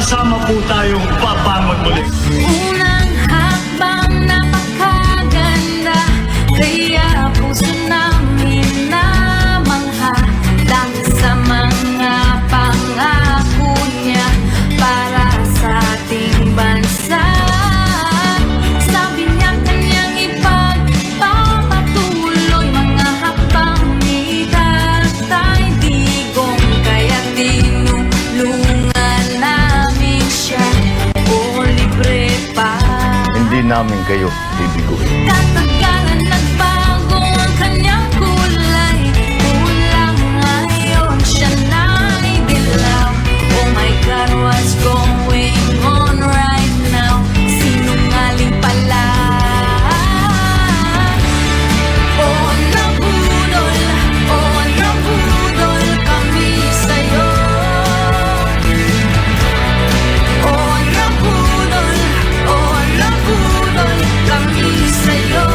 Sama-sama po tayong papangon muli. Unang hakbang napakaganda, kaya puso namin namangha dahil sa mga pangako niya para sa ating bansa. Sabi niya kanyang ipagpapatuloy mga hakbang ni Tatay Digong, kaya tinulungan namin siya o libre pa. Hindi namin kayo bibiguin. Katagalan nagbago ang kanyang kulay, kulang ngayon siya na idilaw. Oh my God, what's going on right now? Sinungaling pala. Oh, nabudol kami sa'yo. Oh, nabudol kami sa'yo.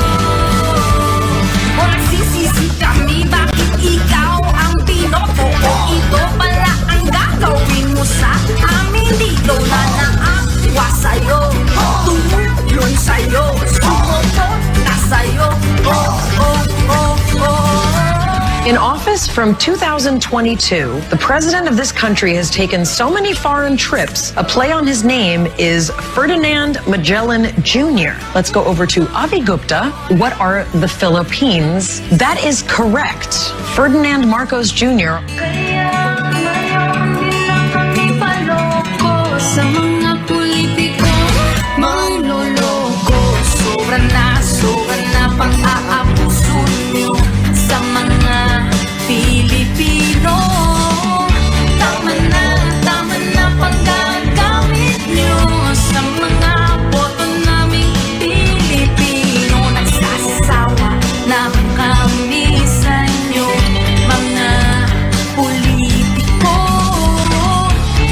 O nagsisisi kami, bakit ikaw ang binoto? O ito pala ang gagawin mo sa amin dito na naawa sa'yo. Tumulong sa'yo, sumuko na sa'yo. Oh, oh, oh, oh. In office from 2022, the president of this country has taken so many foreign trips. A play on his name is Ferdinand Magellan Jr. Let's go over to Avi Gupta. What are the Philippines? That is correct. Ferdinand Marcos Jr. Kaya ngayon di na kami paloko sa mga politiko mangloloko. Sobra na pang-aabuso nyo sa mga Pilipino. Tama na paggagamit nyo sa mga boto naming Pilipino. Nagsasawa na kami sa inyo, mga politiko.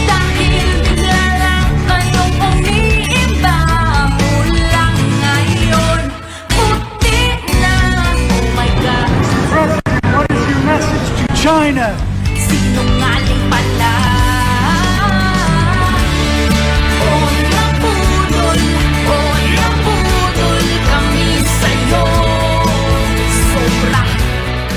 Dahil bigla lang kayong umiiba mula ngayon. Puti na, oh my God. What is your message to China? Sinungaling pala. Oh, nabudol kami sa'yo. Sobra.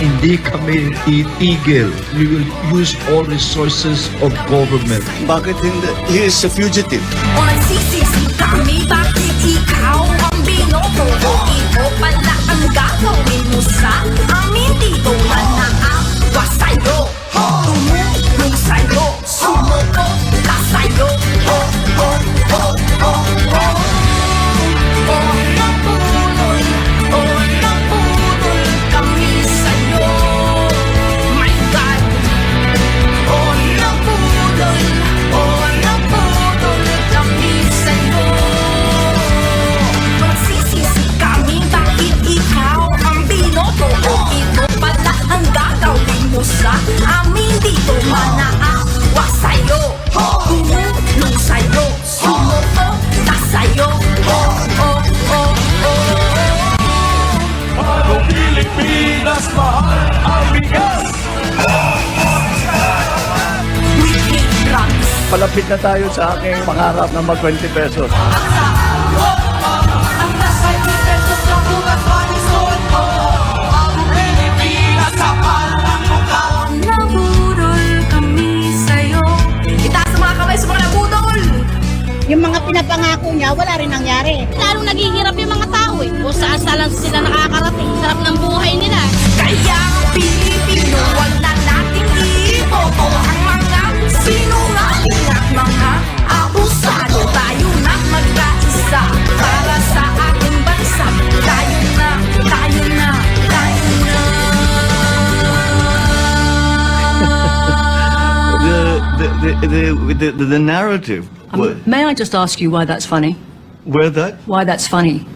Hindi kami titigil. We will use all resources of government. Bakit hindi? He is a fugitive. O nagsisisi kami, bakit ikaw ang binoto? O ito pala ang gagawin mo sa amin dito na naawa sa'yo. Tumulong sa'yo, sumuko na sa'yo. Oh, oh, oh, oh, oh. Oh, nabudol kami sa'yo. My God. Oh, nabudol kami sa'yo. Magsisisi kami, bakit ikaw ang binoto? O ito pala ang gagawin mo sa amin dito. Manaawa sa'yo, tumulong sa'yo, sumuko na sa'yo. Oh, oh, oh, oh. Bago Pilipinas, mahal ang bigas. We hate drugs. Palapit na tayo sa aking pangarap na mag 20 pesos. Ang nasa pesos na bukas panisod mo. Ang Pilipinas sa palang mukha. Nabudol kami sa'yo. Itaas ang mga kamay sa mga nabudol. Yung mga pinapangako niya, wala rin nangyari. Lalong naghihirap yung mga tao eh. Kung saan lang sila nakakarating. Sarap ng buhay nila. Kaya Pilipino, wag na natin iboto ang mga sinungaling at mga abusado. Tayo na magkaisa para sa ating bansa. Tayo na. The narrative. May I just ask you why that's funny? Where that? Why that's funny?